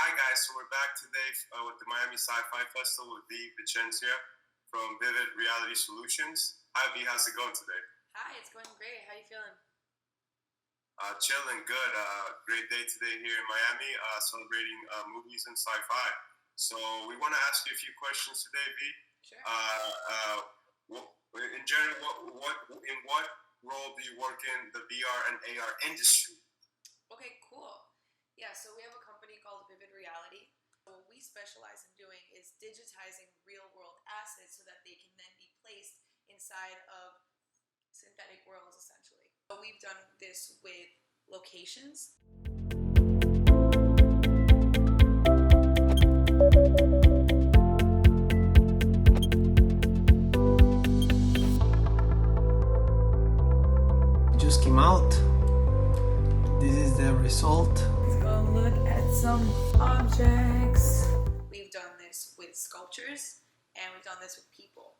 Hi guys, so we're back today with the Miami Sci-Fi Festival with Vincenza from Vivid Reality Solutions. Hi V, how's it going today? Hi, it's going great. How you feeling? Chilling, good. Great day today here in Miami, celebrating movies and sci-fi. So we want to ask you a few questions today, V. Sure. In general, in what role do you work in the VR and AR industry? Okay, cool. Yeah, so we have a company called Vivid Reality. What we specialize in doing is digitizing real-world assets so that they can then be placed inside of synthetic worlds, essentially. So we've done this with locations. Just came out. This is the result. Let's go look at some objects. We've done this with sculptures, and we've done this with people.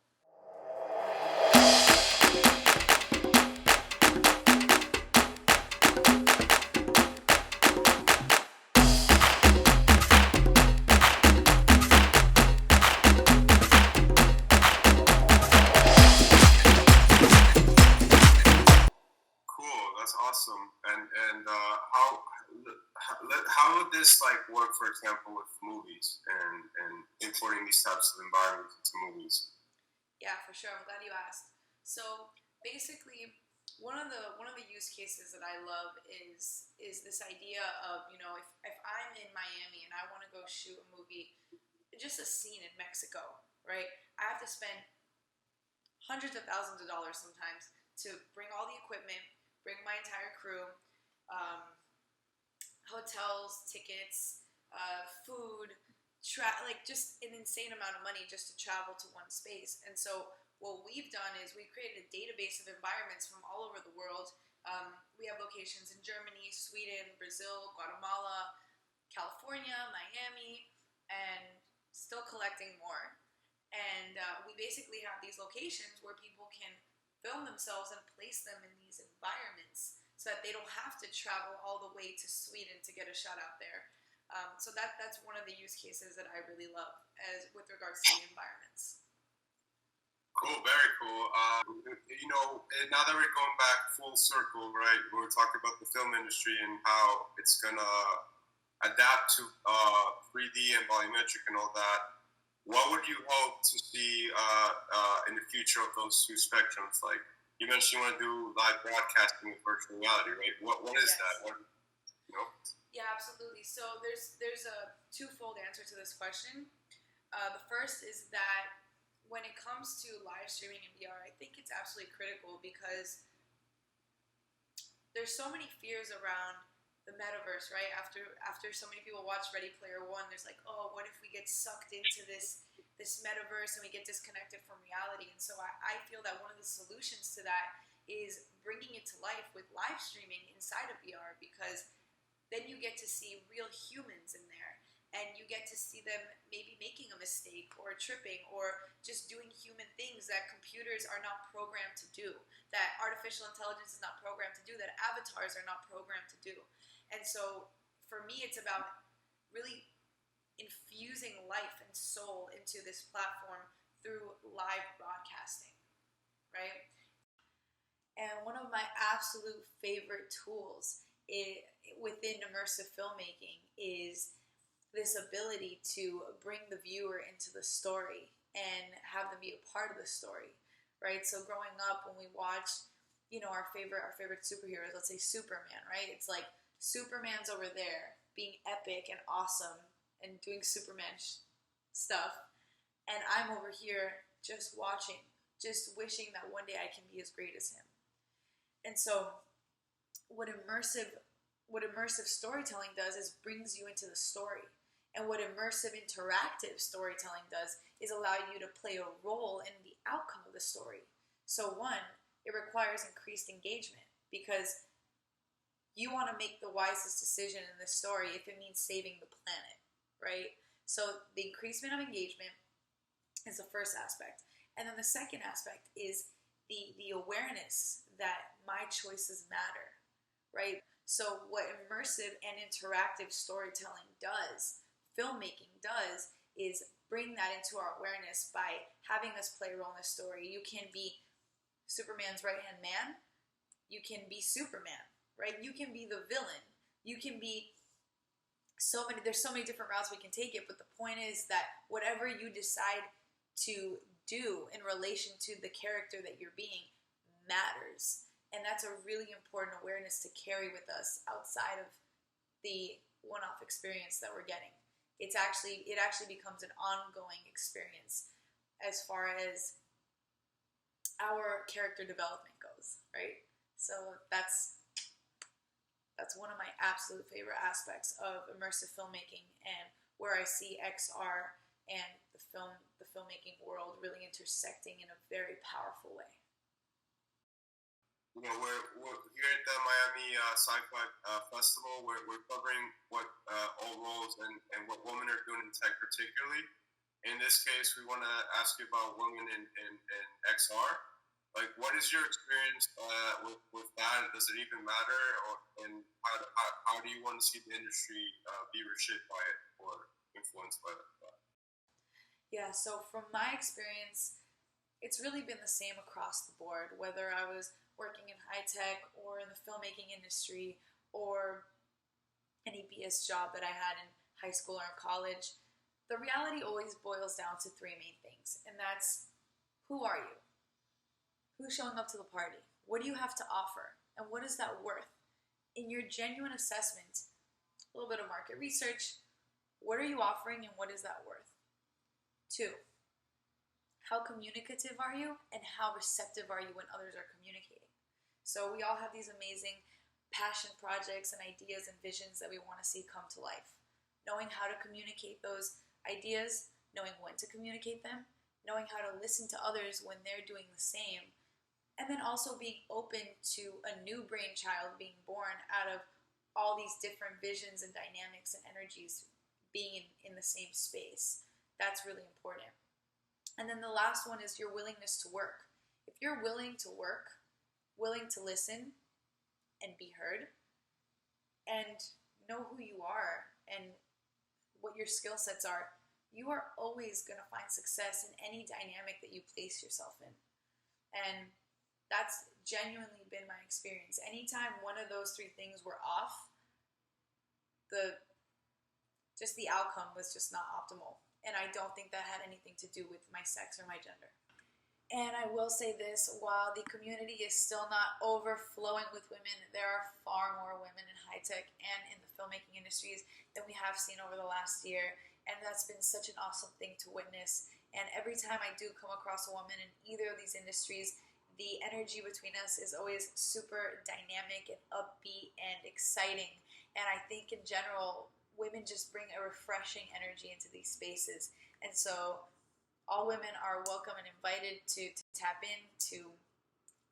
That's awesome. And how would this work, for example, with movies and importing these types of environments into movies? Yeah, for sure. I'm glad you asked. So basically, one of the use cases that I love is this idea of, if I'm in Miami and I want to go shoot a movie, just a scene in Mexico, right? I have to spend hundreds of thousands of dollars sometimes to bring all the equipment, bring my entire crew, hotels, tickets, food, just an insane amount of money just to travel to one space. And so what we've done is we've created a database of environments from all over the world. We have locations in Germany, Sweden, Brazil, Guatemala, California, Miami, and still collecting more. And we basically have these locations where people can film themselves and place them in these environments so that they don't have to travel all the way to Sweden to get a shot out there. So that's one of the use cases that I really love as with regards to the environments. Cool, very cool. Now that we're going back full circle, right? We're talking about the film industry and how it's gonna adapt to 3D and volumetric and all that. What would you hope to see in the future of those two spectrums? Like you mentioned, you want to do live broadcasting with virtual reality, right? What is Yes. that? Yeah, absolutely. So there's a twofold answer to this question. The first is that when it comes to live streaming in VR, I think it's absolutely critical because there's so many fears around the metaverse, right? After so many people watch Ready Player One, there's like, oh, what if we get sucked into this metaverse and we get disconnected from reality? And so I feel that one of the solutions to that is bringing it to life with live streaming inside of VR, because then you get to see real humans in there, and you get to see them maybe making a mistake or tripping or just doing human things that computers are not programmed to do, that artificial intelligence is not programmed to do, that avatars are not programmed to do. And so for me, it's about really infusing life and soul into this platform through live broadcasting, right? And one of my absolute favorite tools within immersive filmmaking is this ability to bring the viewer into the story and have them be a part of the story, right? So growing up, when we watched, our favorite superheroes, let's say Superman, right? It's like Superman's over there being epic and awesome and doing Superman stuff, and I'm over here just watching, just wishing that one day I can be as great as him. And so what immersive storytelling does is brings you into the story. And what immersive interactive storytelling does is allow you to play a role in the outcome of the story. So one, it requires increased engagement because you want to make the wisest decision in this story if it means saving the planet, right? So the increasement of engagement is the first aspect. And then the second aspect is the awareness that my choices matter, right? So what immersive and interactive storytelling does filmmaking does is bring that into our awareness by having us play a role in the story. You can be Superman's right-hand man. You can be Superman, right? You can be the villain. You can be there's so many different routes we can take it, but the point is that whatever you decide to do in relation to the character that you're being matters. And that's a really important awareness to carry with us outside of the one-off experience that we're getting. It actually becomes an ongoing experience as far as our character development goes, right? So that's one of my absolute favorite aspects of immersive filmmaking, and where I see XR and the filmmaking world really intersecting in a very powerful way. You know, we're here at the Miami Sci-Fi Festival. We're covering what all roles and what women are doing in tech particularly. In this case, we want to ask you about women in XR. Like, what is your experience with that? Does it even matter? And how do you want to see the industry be reshaped by it or influenced by that? Yeah, so from my experience, it's really been the same across the board, whether I was working in high tech or in the filmmaking industry or any BS job that I had in high school or in college. The reality always boils down to three main things, and that's: who are you? Who's showing up to the party? What do you have to offer? And what is that worth? In your genuine assessment, a little bit of market research, what are you offering and what is that worth? 2, how communicative are you and how receptive are you when others are communicating? So we all have these amazing passion projects and ideas and visions that we want to see come to life. Knowing how to communicate those ideas, knowing when to communicate them, knowing how to listen to others when they're doing the same, and then also being open to a new brainchild being born out of all these different visions and dynamics and energies being in the same space. That's really important. And then the last one is your willingness to work. If you're willing to work, willing to listen and be heard, and know who you are and what your skill sets are, you are always going to find success in any dynamic that you place yourself in. And that's genuinely been my experience. Anytime one of those three things were off, the outcome was just not optimal. And I don't think that had anything to do with my sex or my gender. And I will say this, while the community is still not overflowing with women, there are far more women in high tech and in the filmmaking industries than we have seen over the last year. And that's been such an awesome thing to witness. And every time I do come across a woman in either of these industries, the energy between us is always super dynamic and upbeat and exciting. And I think in general, women just bring a refreshing energy into these spaces. And so all women are welcome and invited to tap in, to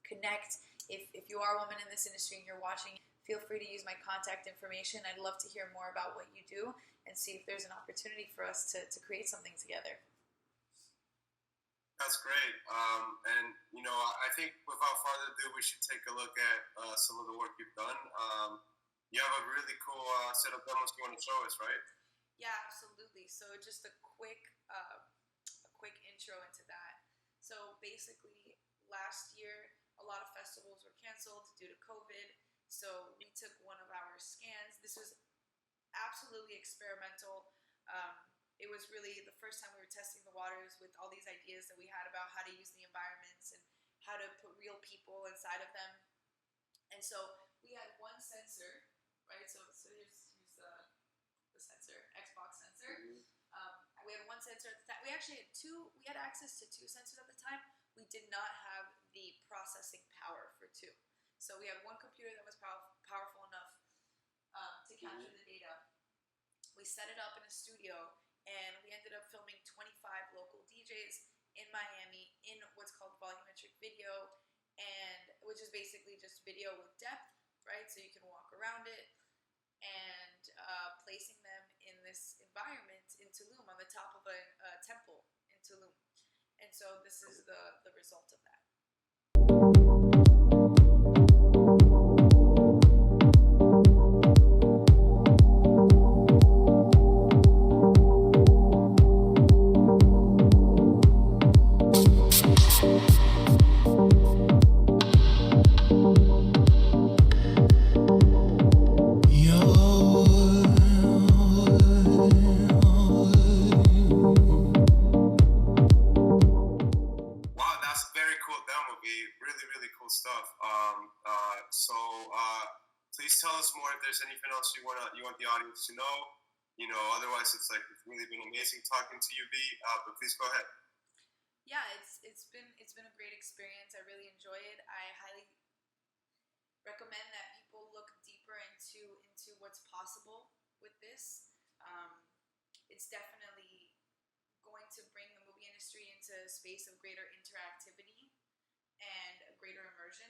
connect. If you are a woman in this industry and you're watching, feel free to use my contact information. I'd love to hear more about what you do and see if there's an opportunity for us to create something together. That's great. And, you know, I think without further ado, we should take a look at some of the work you've done. You have a really cool set of demos you want to show us, right? Yeah, absolutely. So just a quick intro into that. So basically, last year, a lot of festivals were canceled due to COVID. So we took one of our scans. This was absolutely experimental. It was really the first time we were testing the waters with all these ideas that we had about how to use the environments and how to put real people inside of them. And so we had one sensor, right? So here's the sensor, Xbox sensor. We had one sensor at the time. We actually had two. We had access to two sensors at the time. We did not have the processing power for two. So we had one computer that was powerful enough to capture the data. We set it up in a studio, and we ended up filming 25 local DJs in Miami in what's called volumetric video, and which is basically just video with depth, right? So you can walk around it, and placing them in this environment in Tulum, on the top of a temple in Tulum. And so this is the result of that. if there's anything else you want the audience to know. Otherwise it's like it's really been amazing talking to you, B. But please go ahead. Yeah, it's been a great experience. I really enjoy it. I highly recommend that people look deeper into what's possible with this. It's definitely going to bring the movie industry into a space of greater interactivity and a greater immersion.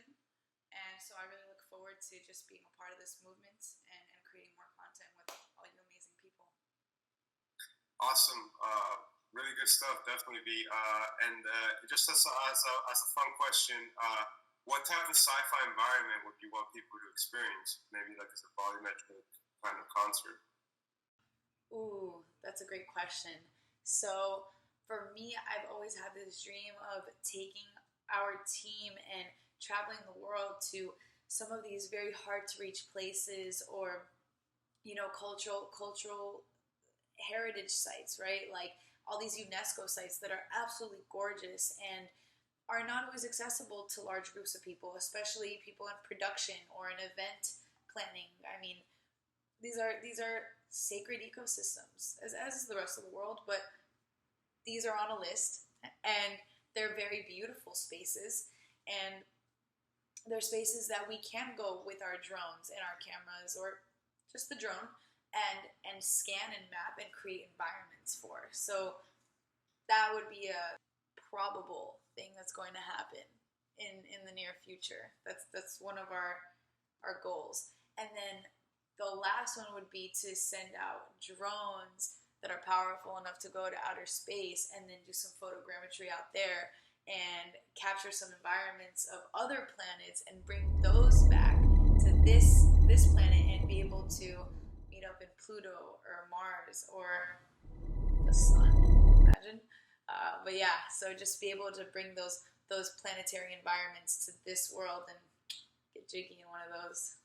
And so I really look forward to just being a part of this movement and creating more content with all you amazing people. Awesome. Really good stuff. Definitely, B. And just as a fun question, what type of sci-fi environment would you want people to experience? Maybe like as a volumetric kind of concert. Ooh, that's a great question. So for me, I've always had this dream of taking our team and traveling the world to some of these very hard to reach places, or cultural heritage sites, right? Like all these UNESCO sites that are absolutely gorgeous and are not always accessible to large groups of people, especially people in production or in event planning. I mean, these are sacred ecosystems, as is the rest of the world, but these are on a list, and they're very beautiful spaces, and they're spaces that we can go with our drones and our cameras, or just the drone, and scan and map and create environments for. So that would be a probable thing that's going to happen in the near future. That's one of our goals. And then the last one would be to send out drones that are powerful enough to go to outer space and then do some photogrammetry out there and capture some environments of other planets and bring those back to this planet and be able to meet up in Pluto or Mars or the sun. Imagine. But yeah, so just be able to bring those planetary environments to this world and get jiggy in one of those.